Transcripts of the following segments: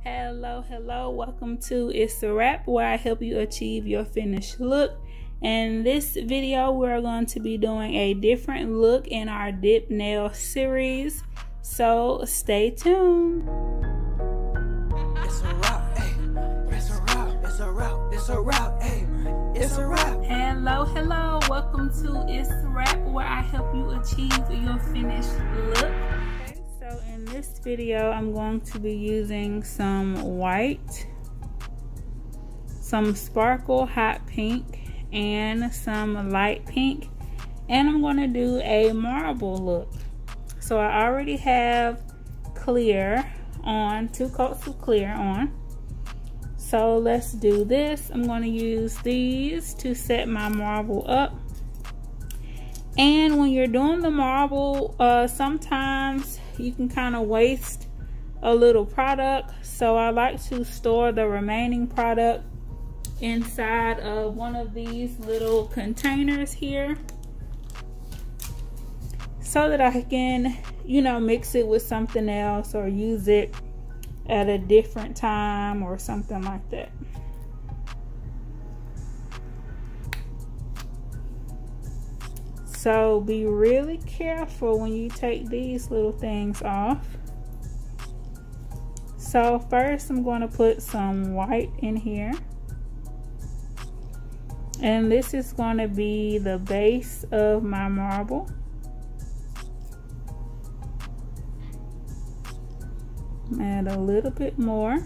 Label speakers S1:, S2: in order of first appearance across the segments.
S1: Hello, welcome to Itz Sirap, where I help you achieve your finished look. In this video, we're going to be doing a different look in our dip nail series, so stay tuned.
S2: It's a wrap, hey. It's a wrap, it's a wrap, it's a wrap, hey. It's a wrap.
S1: Hello, welcome to Itz Sirap, where I help you achieve your finished look. So in this video, I'm going to be using some white, some sparkle hot pink, and some light pink, and I'm going to do a marble look. So I already have clear on, 2 coats of clear on. So let's do this. I'm going to use these to set my marble up. And when you're doing the marble, sometimes you can kind of waste a little product, so I like to store the remaining product inside of one of these little containers here, so that I can, mix it with something else or use it at a different time or something like that. So be really careful when you take these little things off. So first I'm going to put some white in here. And this is going to be the base of my marble. Add a little bit more.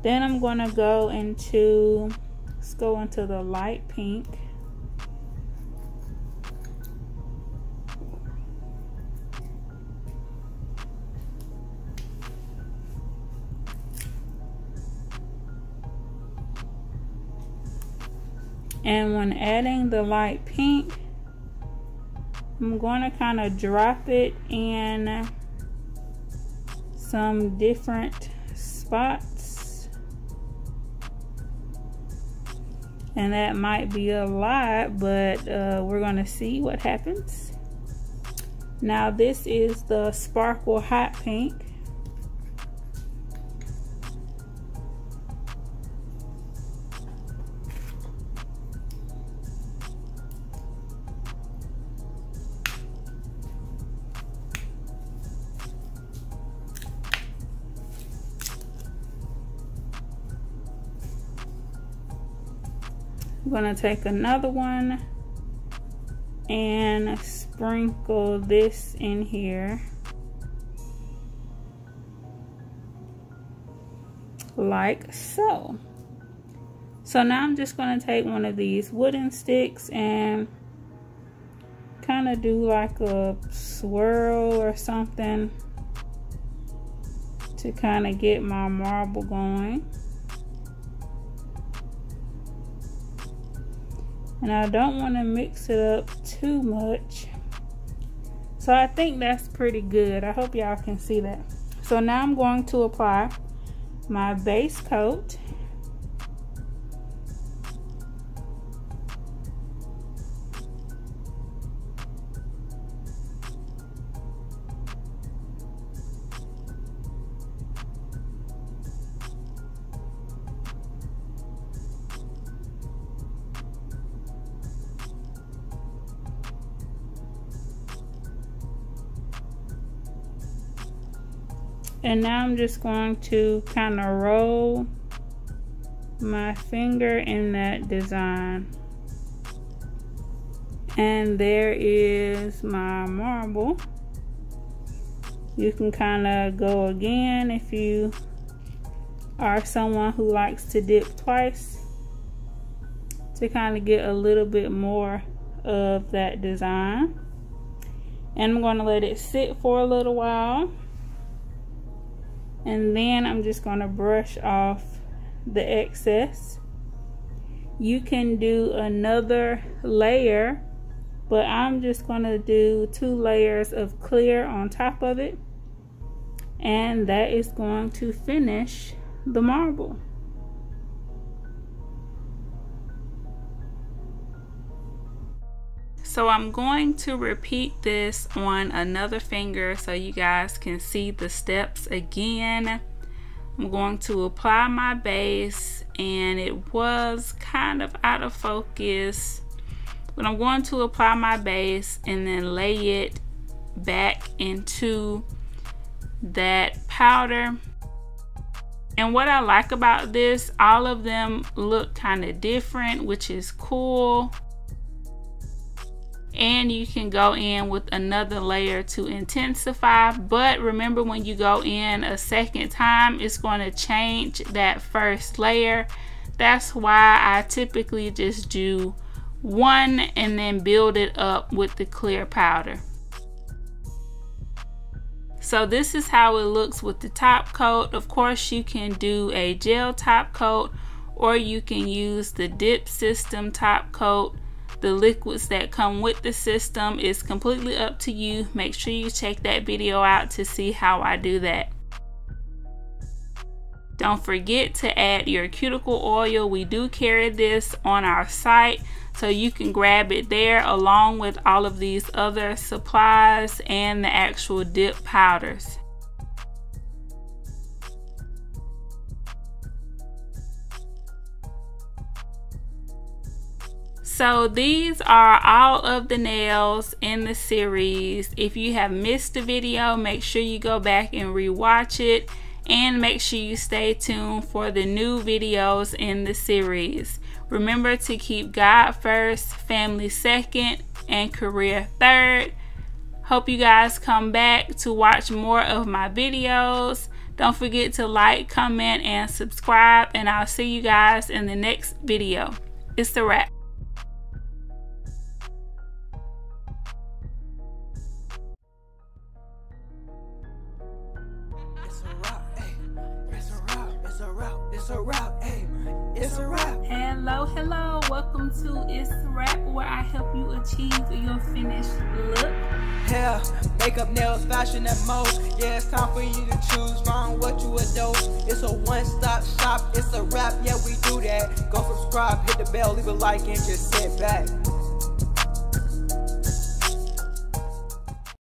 S1: Then I'm going to go into, let's go into the light pink. And when adding the light pink, I'm going to kind of drop it in some different spots. And that might be a lot, but we're going to see what happens. Now this is the sparkle hot pink. I'm going to take another one and sprinkle this in here like so. So now I'm just going to take one of these wooden sticks and kind of do like a swirl or something to kind of get my marble going. And I don't want to mix it up too much. So I think that's pretty good. I hope y'all can see that. So now I'm going to apply my base coat. And now I'm just going to kind of roll my finger in that design. And there is my marble. You can kind of go again if you are someone who likes to dip twice, to kind of get a little bit more of that design. And I'm going to let it sit for a little while. And then I'm just going to brush off the excess. You can do another layer, but I'm just going to do 2 layers of clear on top of it, and that is going to finish the marble. So I'm going to repeat this on another finger so you guys can see the steps again. I'm going to apply my base, and it was kind of out of focus, but I'm going to apply my base and then lay it back into that powder. And what I like about this, all of them look kind of different, which is cool. And you can go in with another layer to intensify, but remember, when you go in a second time, it's going to change that first layer. That's why I typically just do one and then build it up with the clear powder. So this is how it looks with the top coat. Of course, you can do a gel top coat, or you can use the dip system top coat. The liquids that come with the system is completely up to you. Make sure you check that video out to see how I do that. Don't forget to add your cuticle oil. We do carry this on our site, so you can grab it there along with all of these other supplies and the actual dip powders. So these are all of the nails in the series. If you have missed the video, make sure you go back and rewatch it, and make sure you stay tuned for the new videos in the series. Remember to keep God first, family second, and career third. Hope you guys come back to watch more of my videos. Don't forget to like, comment, and subscribe, and I'll see you guys in the next video. It's a wrap. Hello, welcome to Itz Sirap, where I help you achieve your finished look.
S2: Hair, makeup, nails, fashion, and most. Yeah, it's time for you to choose. Find what you adore. It's a one-stop shop. It's a wrap. Yeah, we do that. Go subscribe, hit the bell, leave a like, and just sit back.